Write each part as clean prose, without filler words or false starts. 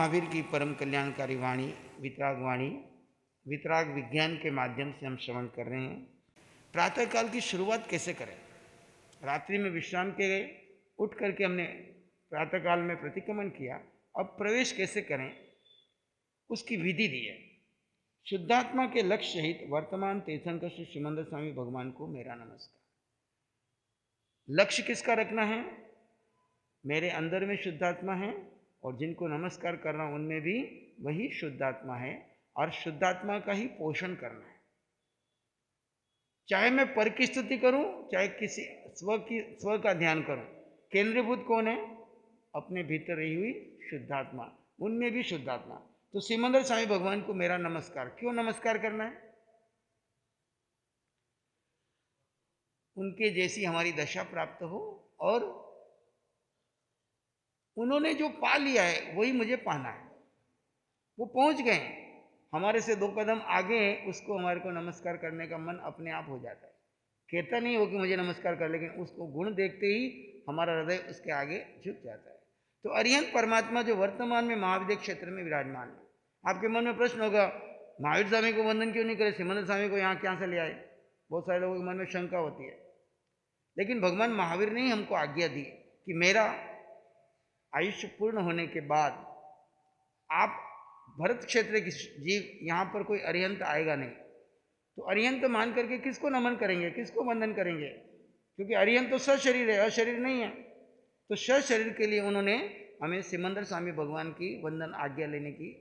महावीर की परम कल्याणकारी वाणी वितराग विज्ञान के माध्यम से हम श्रवण कर रहे हैं। प्रातःकाल की शुरुआत कैसे करें? रात्रि में विश्राम के गए, उठ करके हमने प्रातःकाल में प्रतिक्रमण किया, अब प्रवेश कैसे करें उसकी विधि दी है। शुद्धात्मा के लक्ष्य सहित वर्तमान तीर्थंकर श्री सिमंदर स्वामी भगवान को मेरा नमस्कार। लक्ष्य किसका रखना है? मेरे अंदर में शुद्धात्मा है और जिनको नमस्कार कर रहा हूं उनमें भी वही शुद्धात्मा है और शुद्धात्मा का ही पोषण करना है। चाहे मैं पर की स्तुति करूं, चाहे किसी स्व का ध्यान करूं, केंद्रीभूत कौन है? अपने भीतर रही हुई शुद्धात्मा, उनमें भी शुद्धात्मा। तो सिमंदर स्वामी भगवान को मेरा नमस्कार। क्यों नमस्कार करना है? उनके जैसी हमारी दशा प्राप्त हो और उन्होंने जो पा लिया है वही मुझे पाना है। वो पहुंच गए, हमारे से 2 कदम आगे हैं, उसको हमारे को नमस्कार करने का मन अपने आप हो जाता है। कहता नहीं हो कि मुझे नमस्कार कर, लेकिन उसको गुण देखते ही हमारा हृदय उसके आगे झुक जाता है। तो अरिहंत परमात्मा जो वर्तमान में महाविद्य क्षेत्र में विराजमान है। आपके मन में प्रश्न होगा, महावीर स्वामी को वंदन क्यों नहीं करे, सिमंदर स्वामी को यहाँ क्या से ले आए? बहुत सारे लोगों के मन में शंका होती है। लेकिन भगवान महावीर ने ही हमको आज्ञा दी कि मेरा आयुष्य पूर्ण होने के बाद आप भरत क्षेत्र के जीव, यहाँ पर कोई अरिहंत आएगा नहीं, तो अरिहंत मान करके किसको नमन करेंगे, किसको वंदन करेंगे? क्योंकि अरिहंत तो सशरीर है, अशरीर नहीं है। तो सशरीर के लिए उन्होंने हमें सिमंदर स्वामी भगवान की वंदन आज्ञा लेने की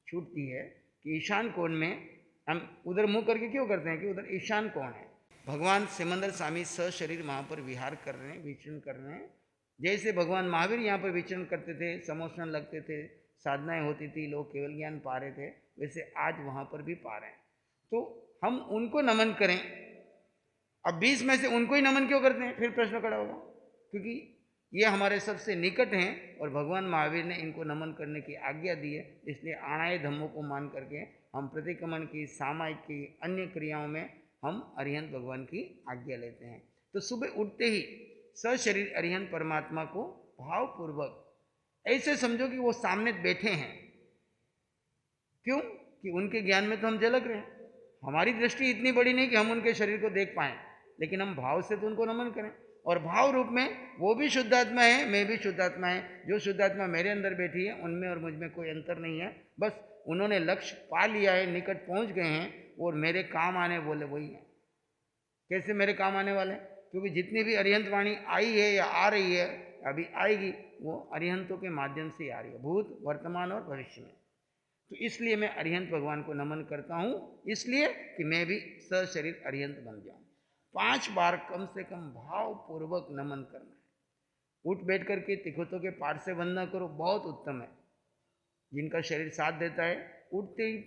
छूट दी है कि ईशान कोण में हम उधर मुंह करके क्यों करते हैं कि उधर ईशान कोण है। भगवान सिमंदर स्वामी सशरीर वहाँ पर विहार कर रहे हैं, विचरण कर रहे हैं। जैसे भगवान महावीर यहाँ पर विचरण करते थे, समोषण लगते थे, साधनाएं होती थी, लोग केवल ज्ञान पा रहे थे, वैसे आज वहाँ पर भी पा रहे हैं। तो हम उनको नमन करें। अब 20 में से उनको ही नमन क्यों करते हैं? फिर प्रश्न खड़ा होगा, क्योंकि ये हमारे सबसे निकट हैं और भगवान महावीर ने इनको नमन करने की आज्ञा दी है। इसलिए आणाय धम्मों को मान करके हम प्रतिक्रमण की, सामायिक की, अन्य क्रियाओं में हम अरिहंत भगवान की आज्ञा लेते हैं। तो सुबह उठते ही सशरीर अरिहंत परमात्मा को भावपूर्वक ऐसे समझो कि वो सामने बैठे हैं। क्यों? कि उनके ज्ञान में तो हम झलक रहे हैं। हमारी दृष्टि इतनी बड़ी नहीं कि हम उनके शरीर को देख पाएं, लेकिन हम भाव से तो उनको नमन करें। और भाव रूप में वो भी शुद्धात्मा है, मैं भी शुद्धात्मा है। जो शुद्धात्मा मेरे अंदर बैठी है उनमें और मुझ में कोई अंतर नहीं है। बस उन्होंने लक्ष्य पा लिया है, निकट पहुंच गए हैं और मेरे काम आने बोले वही है। कैसे मेरे काम आने वाले? क्योंकि जितनी भी अरिहंत वाणी आई है या आ रही है, अभी आएगी, वो अरिहंतों के माध्यम से आ रही है, भूत, वर्तमान और भविष्य में। तो इसलिए मैं अरिहंत भगवान को नमन करता हूँ, इसलिए कि मैं भी सशरीर अरिहंत बन जाऊँ। 5 बार कम से कम भावपूर्वक नमन करना है। उठ बैठ करके तिखोतों के पाठ से वंदना करो, बहुत उत्तम है। जिनका शरीर साथ देता है, उठते ही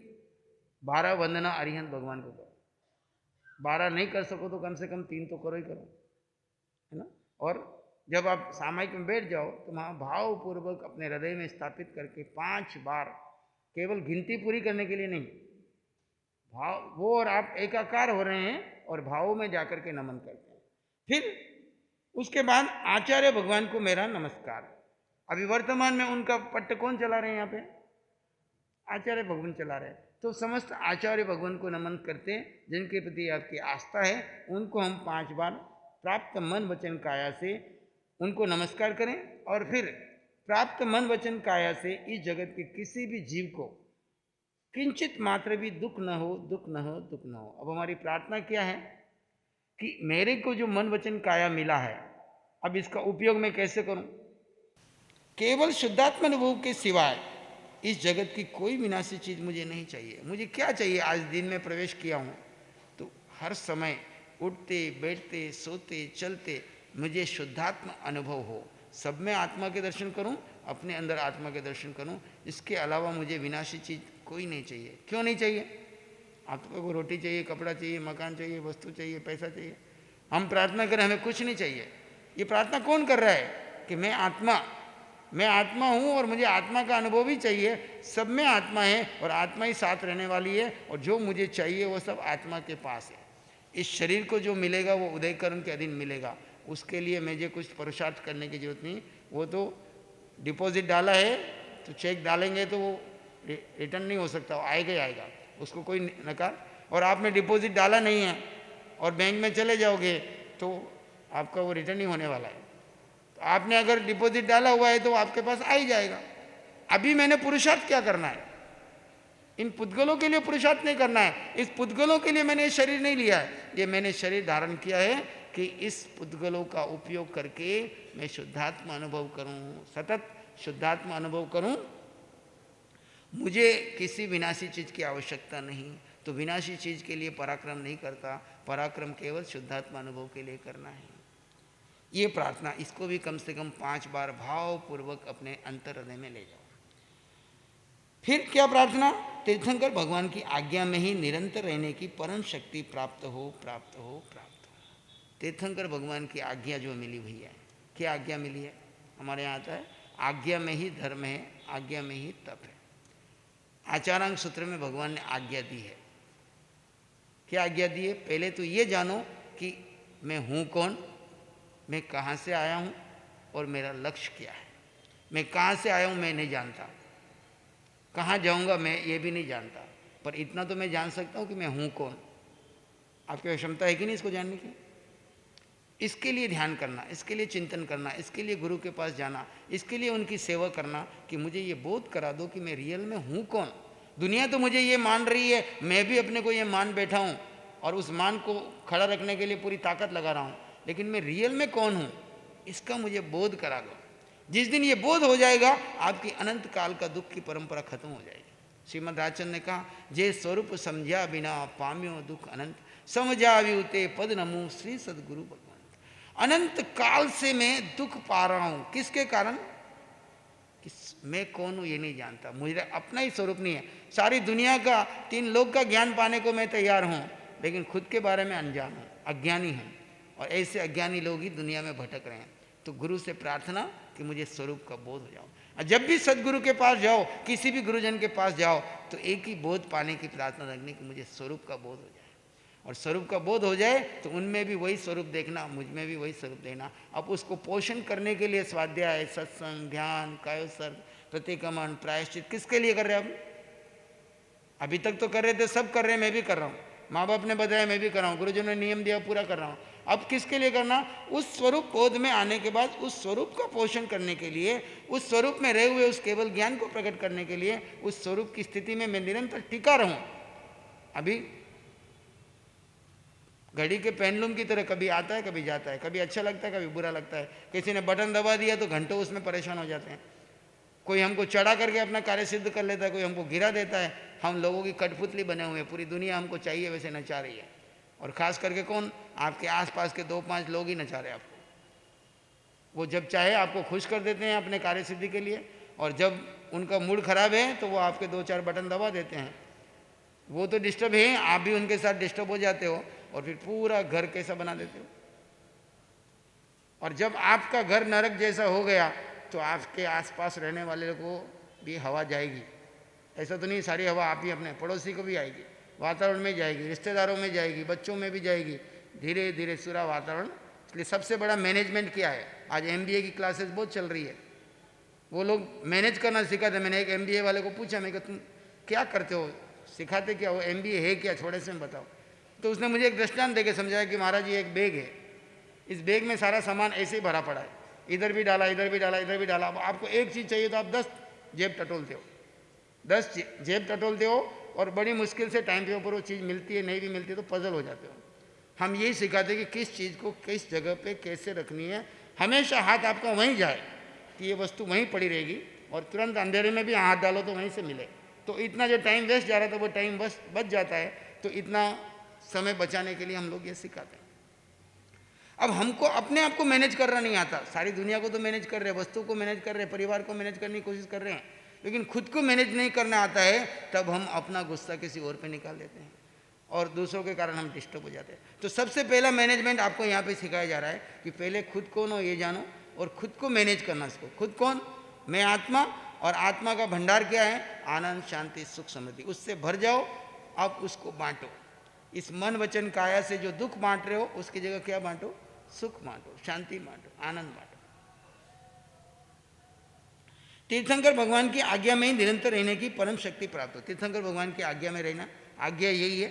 12 वंदना अरिहंत भगवान को करो। 12 नहीं कर सको तो कम से कम 3 तो करो ही करो, है ना। और जब आप सामायिक में बैठ जाओ तो वहाँ भावपूर्वक अपने हृदय में स्थापित करके 5 बार, केवल गिनती पूरी करने के लिए नहीं, भाव वो और आप एकाकार हो रहे हैं और भावों में जाकर के नमन करते हैं। फिर उसके बाद आचार्य भगवान को मेरा नमस्कार। अभी वर्तमान में उनका पट्ट कौन चला रहे हैं? यहाँ पे आचार्य भगवान चला रहे हैं। तो समस्त आचार्य भगवान को नमन करते हैं। जिनके प्रति आपकी आस्था है उनको हम 5 बार प्राप्त मन वचन काया से उनको नमस्कार करें। और फिर प्राप्त मन वचन काया से इस जगत के किसी भी जीव को किंचित मात्र भी दुख न हो, दुख न हो, दुख न हो। अब हमारी प्रार्थना क्या है कि मेरे को जो मन वचन काया मिला है, अब इसका उपयोग मैं कैसे करूं? केवल शुद्धात्मा अनुभव के सिवाय इस जगत की कोई विनाशी चीज मुझे नहीं चाहिए। मुझे क्या चाहिए? आज दिन में प्रवेश किया हूं तो हर समय उठते बैठते सोते चलते मुझे शुद्धात्मा अनुभव हो। सब में आत्मा के दर्शन करूं, अपने अंदर आत्मा के दर्शन करूं। इसके अलावा मुझे विनाशी चीज कोई नहीं चाहिए। क्यों नहीं चाहिए? आत्मा को रोटी चाहिए, कपड़ा चाहिए, मकान चाहिए, वस्तु चाहिए, पैसा चाहिए। हम प्रार्थना करें हमें कुछ नहीं चाहिए। ये प्रार्थना कौन कर रहा है कि मैं आत्मा हूँ और मुझे आत्मा का अनुभव ही चाहिए। सब में आत्मा है और आत्मा ही साथ रहने वाली है और जो मुझे चाहिए वो सब आत्मा के पास है। इस शरीर को जो मिलेगा वो उदयकरण के अधीन मिलेगा। उसके लिए मुझे कुछ पुरुषार्थ करने की जरूरत नहीं। वो तो डिपॉजिट डाला है तो चेक डालेंगे तो वो रिटर्न नहीं हो सकता, वो आएगा ही आएगा, उसको कोई नकार। और आपने डिपॉजिट डाला नहीं है और बैंक में चले जाओगे तो आपका वो रिटर्न नहीं होने वाला है। तो आपने अगर डिपॉजिट डाला हुआ है तो आपके पास आ ही जाएगा। अभी मैंने पुरुषार्थ क्या करना है? इन पुद्गलों के लिए पुरुषार्थ नहीं करना है। इस पुद्गलों के लिए मैंने ये शरीर नहीं लिया है, ये मैंने शरीर धारण किया है कि इस पुद्गलों का उपयोग करके मैं शुद्धात्मा अनुभव करूं, सतत शुद्धात्मा अनुभव करूं। मुझे किसी विनाशी चीज की आवश्यकता नहीं, तो विनाशी चीज के लिए पराक्रम नहीं करता, पराक्रम केवल शुद्धात्मा अनुभव के लिए करना है। ये प्रार्थना, इसको भी कम से कम 5 बार भावपूर्वक अपने अंतर हृदय में ले जाओ। फिर क्या प्रार्थना? तीर्थंकर भगवान की आज्ञा में ही निरंतर रहने की परम शक्ति प्राप्त हो, प्राप्त हो, प्राप्त हो। तीर्थंकर भगवान की आज्ञा जो मिली हुई है, क्या आज्ञा मिली है? हमारे यहाँ आता है आज्ञा में ही धर्म है, आज्ञा में ही तप है। आचारांग सूत्र में भगवान ने आज्ञा दी है। क्या आज्ञा दी है? पहले तो ये जानो कि मैं हूँ कौन, मैं कहाँ से आया हूँ और मेरा लक्ष्य क्या है। मैं कहाँ से आया हूँ मैं नहीं जानता, कहाँ जाऊँगा मैं ये भी नहीं जानता, पर इतना तो मैं जान सकता हूँ कि मैं हूँ कौन। आपकी क्षमता है कि नहीं इसको जानने की? इसके लिए ध्यान करना, इसके लिए चिंतन करना, इसके लिए गुरु के पास जाना, इसके लिए उनकी सेवा करना कि मुझे ये बोध करा दो कि मैं रियल में हूँ कौन। दुनिया तो मुझे ये मान रही है, मैं भी अपने को ये मान बैठा हूँ और उस मान को खड़ा रखने के लिए पूरी ताकत लगा रहा हूँ, लेकिन मैं रियल में कौन हूँ इसका मुझे बोध करा दो। जिस दिन ये बोध हो जाएगा आपकी अनंत काल का दुख की परंपरा खत्म हो जाएगी। श्रीमद् राजचंद्र ने कहा, जे स्वरूप समझा बिना पाम्यो दुख अनंत, समझाव्युते पद नमो श्री सदगुरु भगवान। अनंत काल से मैं दुख पा रहा हूं, किसके कारण? कि मैं कौन हूं ये नहीं जानता, मुझे अपना ही स्वरूप नहीं है। सारी दुनिया का 3 लोक का ज्ञान पाने को मैं तैयार हूं, लेकिन खुद के बारे में अनजान हूं, अज्ञानी हूं, और ऐसे अज्ञानी लोग ही दुनिया में भटक रहे हैं। तो गुरु से प्रार्थना कि मुझे स्वरूप का बोध हो जाओ। जब भी सदगुरु के पास जाओ, किसी भी गुरुजन के पास जाओ, तो एक ही बोध पाने की प्रार्थना रखनी कि मुझे स्वरूप का बोध हो जाए। और स्वरूप का बोध हो जाए तो उनमें भी वही स्वरूप देखना, मुझ में भी वही स्वरूप देखना। अब उसको पोषण करने के लिए स्वाध्याय, सत्संग, ध्यान, कायोसर्ग, प्रतिक्रमण, प्रायश्चित किसके लिए कर रहे हैं? अभी तक तो कर रहे थे, सब कर रहे हैं, मैं भी कर रहा हूँ। माँ बाप ने बताया मैं भी कर रहा हूँ, गुरुजनों ने नियम दिया पूरा कर रहा हूँ। अब किसके लिए करना? उस स्वरूप बोध में आने के बाद उस स्वरूप का पोषण करने के लिए, उस स्वरूप में रहे हुए उस केवल ज्ञान को प्रकट करने के लिए, उस स्वरूप की स्थिति में मैं निरंतर टिका रहूं। अभी घड़ी के पेंडुलम की तरह कभी आता है कभी जाता है, कभी अच्छा लगता है कभी बुरा लगता है। किसी ने बटन दबा दिया तो घंटों उसमें परेशान हो जाते हैं। कोई हमको चढ़ा करके अपना कार्य सिद्ध कर लेता है, कोई हमको गिरा देता है। हम लोगों की कठपुतली बने हुए हैं, पूरी दुनिया हमको चाहिए वैसे नचा रही है। और ख़ास करके कौन? आपके आसपास के 2-5 लोग ही नचा रहे आपको। वो जब चाहे आपको खुश कर देते हैं अपने कार्य सिद्धि के लिए, और जब उनका मूड खराब है तो वो आपके 2-4 बटन दबा देते हैं। वो तो डिस्टर्ब है, आप भी उनके साथ डिस्टर्ब हो जाते हो और फिर पूरा घर कैसा बना देते हो। और जब आपका घर नरक जैसा हो गया तो आपके आसपास रहने वाले को भी हवा जाएगी। ऐसा तो नहीं सारी हवा आप ही अपने पड़ोसी को भी आएगी, वातावरण में जाएगी, रिश्तेदारों में जाएगी, बच्चों में भी जाएगी, धीरे धीरे पूरा वातावरण। इसलिए सबसे बड़ा मैनेजमेंट क्या है? आज MBA की क्लासेस बहुत चल रही है, वो लोग मैनेज करना सिखाते। मैंने एक MBA वाले को पूछा, मैं तुम क्या करते हो, सिखाते क्या हो, MBA है क्या, थोड़े से में बताओ। तो उसने मुझे एक दृष्टांत देके समझाया कि महाराज ये एक बैग है, इस बैग में सारा सामान ऐसे ही भरा पड़ा है, इधर भी डाला, इधर भी डाला, इधर भी डाला। अब आपको एक चीज़ चाहिए तो आप 10 जेब टटोलते हो, 10 जेब टटोलते हो, और बड़ी मुश्किल से टाइम के ऊपर वो चीज़ मिलती है, नहीं भी मिलती तो पजल हो जाते हो। हम यही सिखाते कि किस चीज़ को किस जगह पे कैसे रखनी है। हमेशा हाथ आपका वहीं जाए कि ये वस्तु वहीं पड़ी रहेगी, और तुरंत अंधेरे में भी हाथ डालो तो वहीं से मिले। तो इतना जो टाइम वेस्ट जा रहा था वो टाइम बच जाता है। तो इतना समय बचाने के लिए हम लोग ये सिखाते हैं। अब हमको अपने आप को मैनेज करना नहीं आता, सारी दुनिया को तो मैनेज कर रहे हैं, वस्तु को मैनेज कर रहे हैं, परिवार को मैनेज करने की कोशिश कर रहे हैं, लेकिन खुद को मैनेज नहीं करना आता है। तब हम अपना गुस्सा किसी और पे निकाल देते हैं और दूसरों के कारण हम डिस्टर्ब हो जाते हैं। तो सबसे पहला मैनेजमेंट आपको यहाँ पे सिखाया जा रहा है कि पहले खुद कौन हो ये जानो और खुद को मैनेज करना सीखो। खुद कौन? मैं आत्मा, और आत्मा का भंडार क्या है? आनंद, शांति, सुख, समृद्धि। उससे भर जाओ, अब उसको बांटो। इस मन वचन काया से जो दुख बांट रहे हो उसकी जगह क्या बांटो? सुख बांटो, शांति बांटो, आनंद बांटो। तीर्थंकर भगवान की आज्ञा में ही निरंतर रहने की परम शक्ति प्राप्त हो। तीर्थंकर भगवान की आज्ञा में रहना, आज्ञा यही है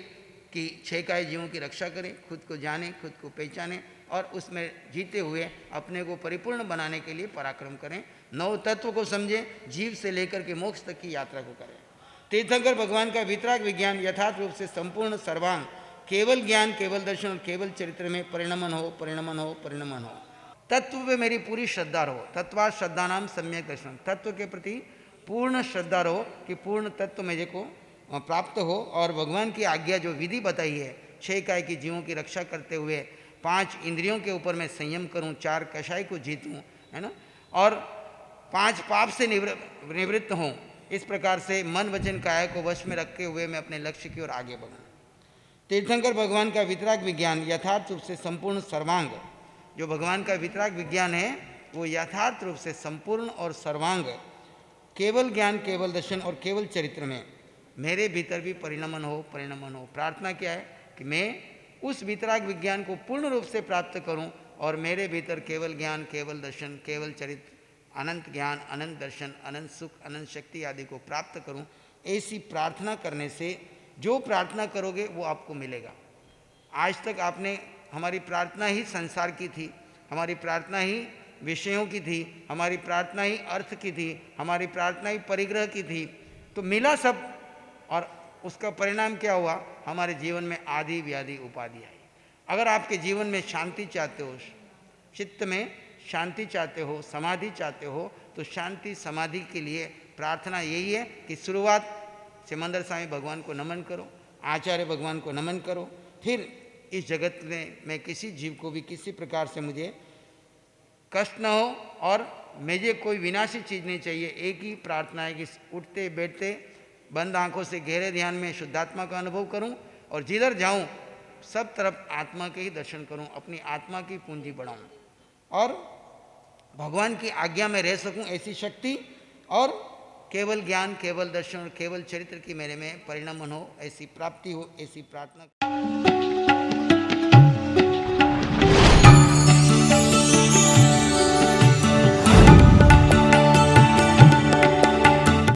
कि छह काय जीवों की रक्षा करें, खुद को जाने, खुद को पहचाने और उसमें जीते हुए अपने को परिपूर्ण बनाने के लिए पराक्रम करें। नौ तत्व को समझें, जीव से लेकर के मोक्ष तक की यात्रा को करें। तीर्थंकर भगवान का वितराग विज्ञान यथार्थ रूप से संपूर्ण सर्वांग, केवल ज्ञान, केवल दर्शन और केवल चरित्र में परिणमन हो, परिणमन हो, परिणमन हो। तत्व पे मेरी पूरी श्रद्धा रहो। तत्वा श्रद्धा नाम सम्यक दर्शन। तत्व के प्रति पूर्ण श्रद्धा रहो कि पूर्ण तत्व मेरे को प्राप्त हो। और भगवान की आज्ञा जो विधि बताई है, छह काय की जीवों की रक्षा करते हुए 5 इंद्रियों के ऊपर मैं संयम करूं, 4 कषाय को जीतूं, है ना, और 5 पाप से निवृत्त हों। इस प्रकार से मन वचन काया को वश में रखते हुए मैं अपने लक्ष्य की ओर आगे बढ़ूं। तीर्थंकर भगवान का वितराग विज्ञान यथार्थ रूप से संपूर्ण सर्वांग, जो भगवान का वितराग विज्ञान है वो यथार्थ रूप से संपूर्ण और सर्वांग, केवल ज्ञान, केवल दर्शन और केवल चरित्र में मेरे भीतर भी परिणमन हो, परिणमन हो। प्रार्थना क्या है कि मैं उस वितराग विज्ञान को पूर्ण रूप से प्राप्त करूं और मेरे भीतर केवल ज्ञान, केवल दर्शन, केवल चरित्र, अनंत ज्ञान, अनंत दर्शन, अनंत सुख, अनंत शक्ति आदि को प्राप्त करूं। ऐसी प्रार्थना करने से जो प्रार्थना करोगे वो आपको मिलेगा। आज तक आपने, हमारी प्रार्थना ही संसार की थी, हमारी प्रार्थना ही विषयों की थी, हमारी प्रार्थना ही अर्थ की थी, हमारी प्रार्थना ही परिग्रह की थी, तो मिला सब, और उसका परिणाम क्या हुआ? हमारे जीवन में आदि व्याधि उपाधि आई। अगर आपके जीवन में शांति चाहते हो, चित्त में शांति चाहते हो, समाधि चाहते हो, तो शांति समाधि के लिए प्रार्थना यही है कि शुरुआत सिमंदर स्वामी भगवान को नमन करो, आचार्य भगवान को नमन करो। फिर इस जगत में मैं किसी जीव को भी किसी प्रकार से मुझे कष्ट न हो और मुझे कोई विनाशी चीज़ नहीं चाहिए। एक ही प्रार्थना है कि उठते बैठते बंद आंखों से गहरे ध्यान में शुद्धात्मा का अनुभव करूं और जिधर जाऊं सब तरफ आत्मा के ही दर्शन करूं, अपनी आत्मा की पूंजी बढ़ाऊं और भगवान की आज्ञा में रह सकूं, ऐसी शक्ति और केवल ज्ञान, केवल दर्शन और केवल चरित्र की मेरे में परिणमन हो, ऐसी प्राप्ति हो, ऐसी प्रार्थना।